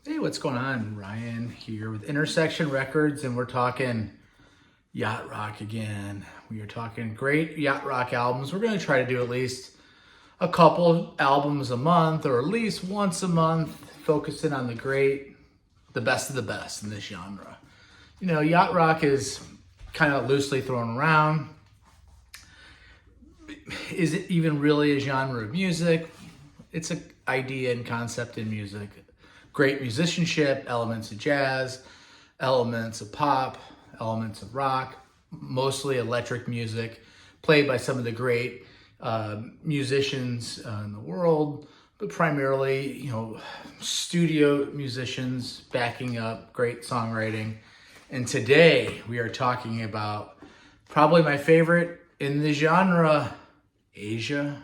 Hey, what's going on? Ryan here with Intersection Records, and we're talking yacht rock again. We are talking great yacht rock albums. We're going to try to do at least a couple albums a month, or at least once a month, focusing on the best of the best in this genre. You know, yacht rock is kind of loosely thrown around. Is it even really a genre of music? It's an idea and concept in music. Great musicianship, elements of jazz, elements of pop, elements of rock, mostly electric music, played by some of the great musicians in the world, but primarily, studio musicians backing up great songwriting. And today we are talking about probably my favorite in the genre, Asia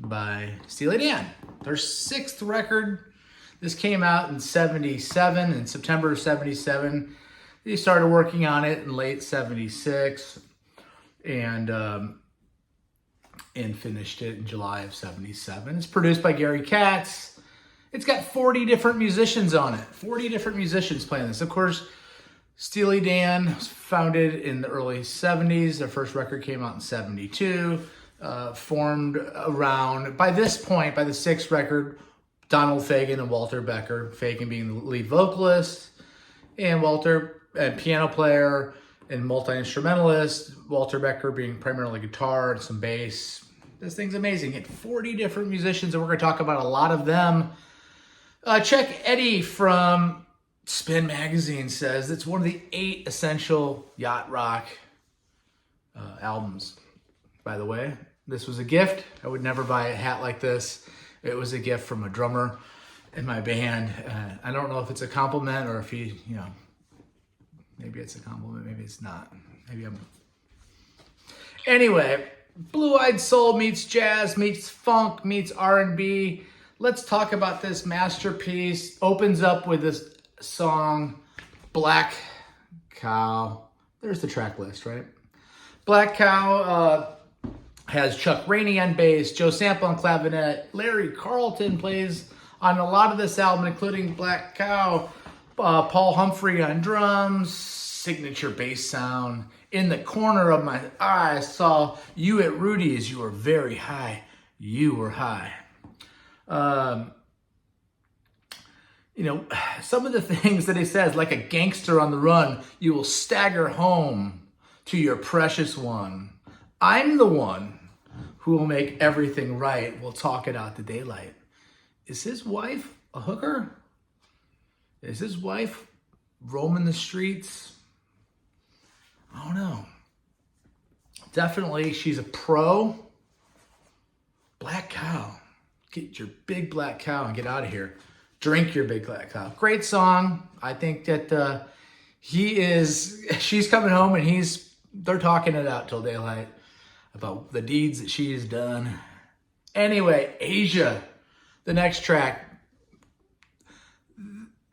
by Steely Dan. Their sixth record. This came out in 77, in September of 77. They started working on it in late 76 and finished it in July of 77. It's produced by Gary Katz. It's got 40 different musicians on it. 40 different musicians playing this. Of course, Steely Dan was founded in the early 70s. Their first record came out in 72. Formed around, by this point, by the sixth record, Donald Fagen and Walter Becker. Fagen being the lead vocalist, and Walter, a piano player and multi-instrumentalist. Walter Becker being primarily guitar and some bass. This thing's amazing. It 40 different musicians, and we're going to talk about a lot of them. Check Eddie from Spin Magazine says it's one of the 8 essential yacht rock albums. By the way, this was a gift. I would never buy a hat like this. It was a gift from a drummer in my band. I don't know if it's a compliment or if maybe it's a compliment, maybe it's not. Anyway, blue-eyed soul meets jazz, meets funk, meets R&B. Let's talk about this masterpiece. Opens up with this song, Black Cow. There's the track list, right? Black Cow has Chuck Rainey on bass, Joe Sample on clavinet, Larry Carlton plays on a lot of this album, including Black Cow, Paul Humphrey on drums, signature bass sound. In the corner of my eye, I saw you at Rudy's. You were very high. You were high. Some of the things that he says, like a gangster on the run, you will stagger home to your precious one. I'm the one who will make everything right. We'll talk it out to daylight. Is his wife a hooker? Is his wife roaming the streets? I don't know. Definitely, she's a pro. Black Cow. Get your big black cow and get out of here. Drink your big black cow. Great song. I think that she's coming home and they're talking it out till daylight about the deeds that she has done. Anyway, Asia, the next track,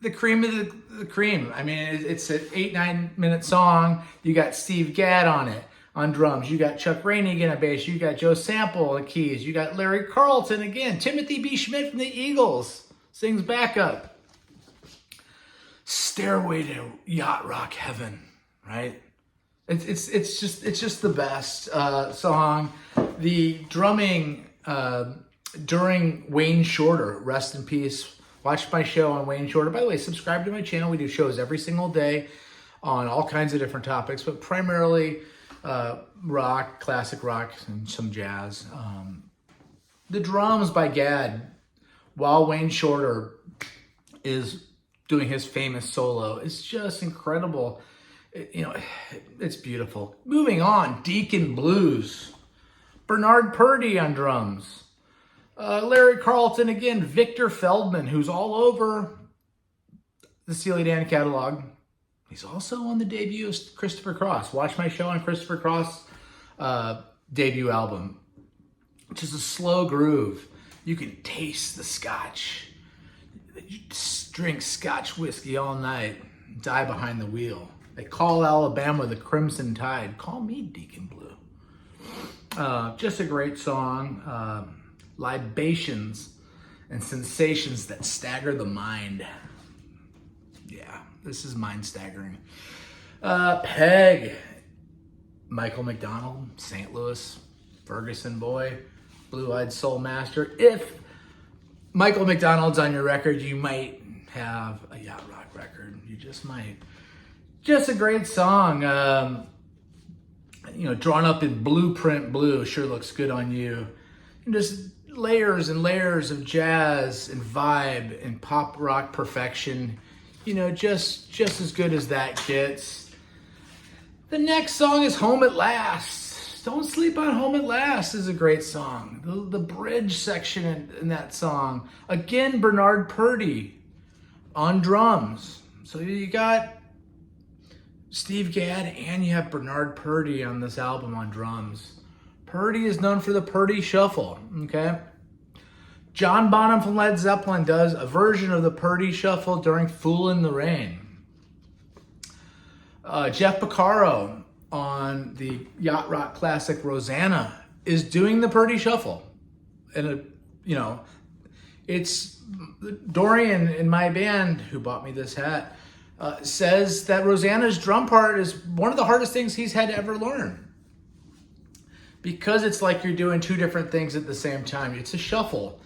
the cream of the cream. I mean, it's an 8-9 minute song. You got Steve Gadd on it, on drums. You got Chuck Rainey again on bass. You got Joe Sample on keys. You got Larry Carlton again. Timothy B. Schmidt from the Eagles sings backup. Stairway to Yacht Rock Heaven, right? It's just the best song. The drumming during Wayne Shorter, rest in peace. Watch my show on Wayne Shorter. By the way, subscribe to my channel. We do shows every single day on all kinds of different topics, but primarily rock, classic rock, and some jazz. The drums by Gadd, while Wayne Shorter is doing his famous solo, is just incredible. It's beautiful. Moving on, Deacon Blues. Bernard Purdie on drums. Larry Carlton again. Victor Feldman, who's all over the Steely Dan catalog. He's also on the debut of Christopher Cross. Watch my show on Christopher Cross' debut album. Just a slow groove. You can taste the scotch. You drink scotch whiskey all night. Die behind the wheel. They call Alabama the Crimson Tide. Call me Deacon Blue. Just a great song. Libations. and sensations that stagger the mind. Yeah, this is mind staggering. Peg, Michael McDonald, St. Louis, Ferguson boy, blue-eyed soul master. If Michael McDonald's on your record, you might have a Yacht Rock record. You just might. Just a great song. Drawn up in blueprint blue, sure looks good on you. And just layers and layers of jazz and vibe and pop rock perfection. Just as good as that gets. The next song is Home at Last. Don't sleep on Home at Last is a great song. The bridge section in that song. Again, Bernard Purdie on drums. So you got Steve Gadd and you have Bernard Purdie on this album on drums. Purdie is known for the Purdie Shuffle, okay? John Bonham from Led Zeppelin does a version of the Purdie Shuffle during Fool in the Rain. Jeff Porcaro on the Yacht Rock classic Rosanna is doing the Purdie Shuffle. And, it's Dorian in my band, who bought me this hat, says that Rosanna's drum part is one of the hardest things he's had to ever learn. Because it's like you're doing two different things at the same time. It's a shuffle.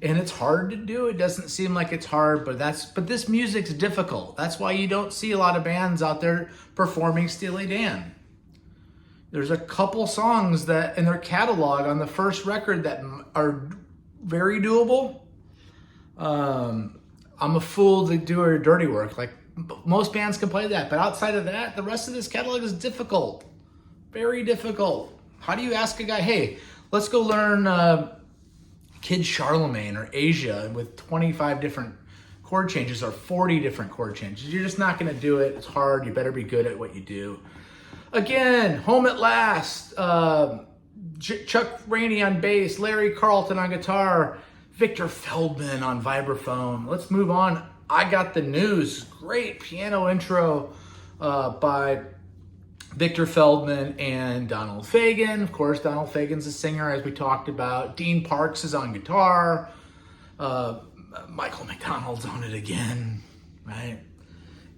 And it's hard to do. It doesn't seem like it's hard, but this music's difficult. That's why you don't see a lot of bands out there performing Steely Dan. There's a couple songs that in their catalog on the first record that are very doable. I'm a fool to do her dirty work. Like most bands can play that, but outside of that, the rest of this catalog is difficult. Very difficult. How do you ask a guy, hey, let's go learn Kid Charlemagne or Asia with 25 different chord changes or 40 different chord changes? You're just not going to do it. It's hard. You better be good at what you do. Again, Home at Last, Chuck Rainey on bass, Larry Carlton on guitar, Victor Feldman on vibraphone. Let's move on. I Got the News. Great piano intro by Victor Feldman and Donald Fagen. Of course, Donald Fagen's a singer, as we talked about. Dean Parks is on guitar. Michael McDonald's on it again, right?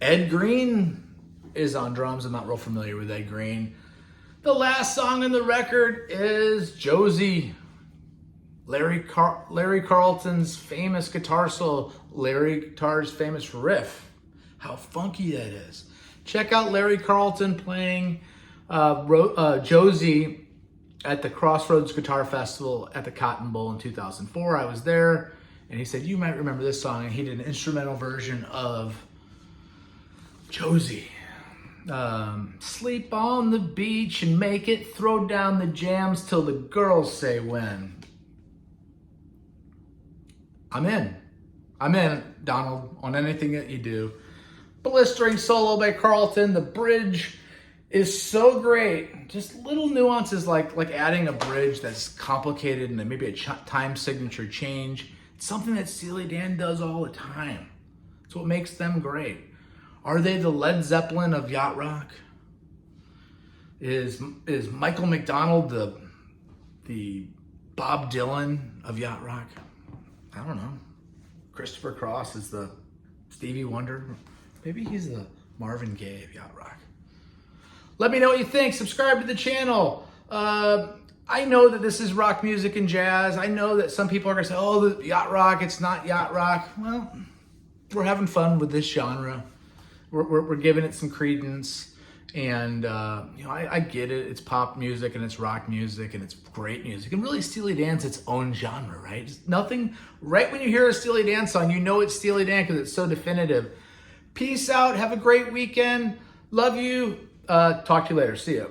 Ed Green is on drums. I'm not real familiar with Ed Green. The last song on the record is Josie. Larry Carlton's famous guitar solo. Larry guitar's famous riff. How funky that is. Check out Larry Carlton playing Josie at the Crossroads Guitar Festival at the Cotton Bowl in 2004. I was there, and he said, you might remember this song, and he did an instrumental version of Josie. Sleep on the beach and make it, throw down the jams till the girls say when. I'm in, Donald, on anything that you do. Blistering solo by Carlton. The bridge is so great. Just little nuances like adding a bridge that's complicated and then maybe a time signature change. It's something that Steely Dan does all the time. It's what makes them great. Are they the Led Zeppelin of Yacht Rock? Is Michael McDonald the Bob Dylan of Yacht Rock? I don't know. Christopher Cross is the Stevie Wonder. Maybe he's the Marvin Gaye of Yacht Rock. Let me know what you think. Subscribe to the channel. I know that this is rock music and jazz. I know that some people are going to say, oh, the Yacht Rock, it's not Yacht Rock. Well, we're having fun with this genre. We're giving it some credence. And, I get it. It's pop music and it's rock music and it's great music. And really, Steely Dan's its own genre, right? Just nothing, right when you hear a Steely Dan song, you know it's Steely Dan because it's so definitive. Peace out. Have a great weekend. Love you. Talk to you later. See ya.